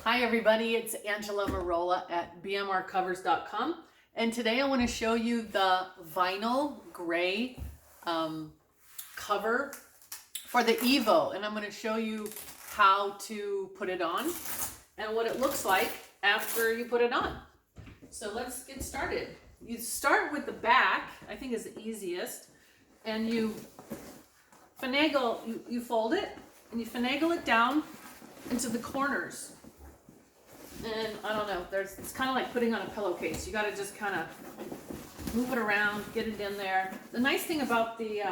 Hi everybody, it's Angela Marola at bmrcovers.com, and today I want to show you the vinyl gray cover for the EVO, and I'm going to show you how to put it on and what it looks like after you put it on. So let's get started. You start with the back, I think is the easiest, and you finagle, you fold it and you finagle it down into the corners. And I don't know, it's kind of like putting on a pillowcase. You got to just kind of move it around, get it in there. The nice thing about the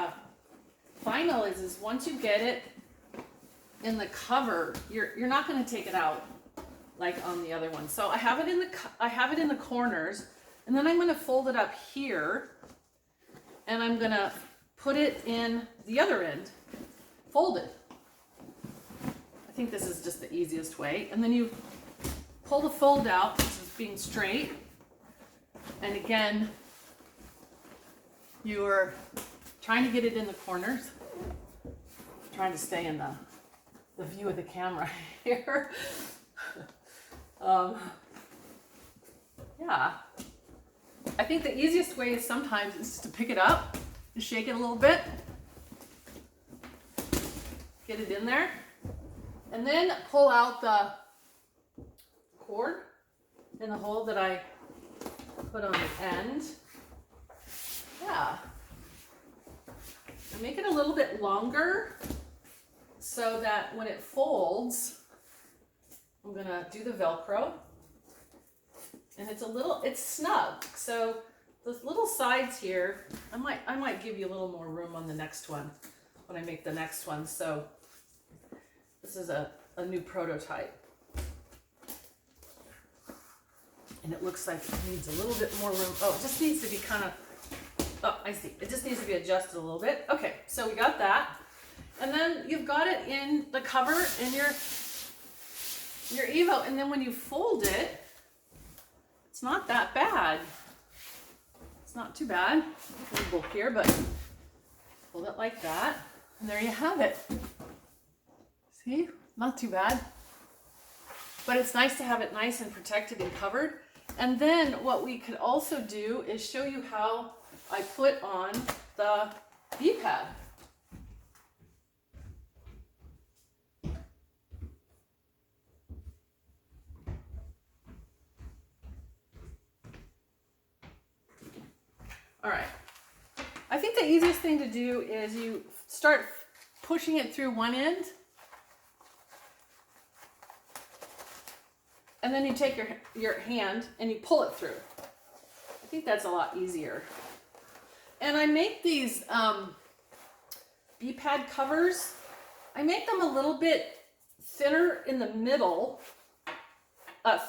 vinyl is once you get it in the cover, you're not going to take it out like on the other one. So I have it in the corners, and then I'm going to fold it up here, and I'm going to put it in the other end, fold it. I think this is just the easiest way, and then you pull the fold out, this is being straight, and again, you're trying to get it in the corners. I'm trying to stay in the view of the camera here. Yeah, I think the easiest way is sometimes is to pick it up, to shake it a little bit, get it in there, and then pull out the cord in the hole that I put on the end. Yeah. I make it a little bit longer so that when it folds, I'm gonna do the Velcro. And it's snug. So the little sides here, I might give you a little more room on the next one when I make the next one. So this is a new prototype. And it looks like it needs a little bit more room. Oh, it just needs to be kind of, oh, I see. It just needs to be adjusted a little bit. Okay, so we got that. And then you've got it in the cover in your EVO. And then when you fold it, it's not that bad. It's not too bad. A little bulk here, but fold it like that. And there you have it. See? Not too bad. But it's nice to have it nice and protected and covered. And then what we could also do is show you how I put on the V-pad. All right. I think the easiest thing to do is you start pushing it through one end, and then you take your hand and you pull it through. I think that's a lot easier. And I make these V-pad covers. I make them a little bit thinner in the middle. Not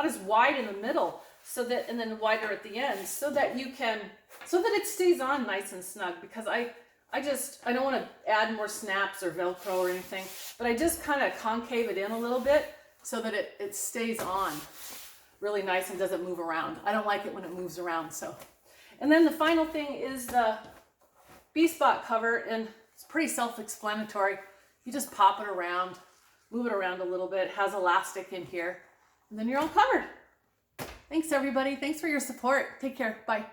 as wide in the middle, and then wider at the end, so that it stays on nice and snug. Because I don't want to add more snaps or Velcro or anything, but I just kind of concave it in a little bit, so that it stays on really nice and doesn't move around. I don't like it when it moves around. So, and then the final thing is the B-spot cover, and it's pretty self-explanatory. You just pop it around, move it around a little bit. It has elastic in here, and then you're all covered. Thanks everybody. Thanks for your support. Take care. Bye.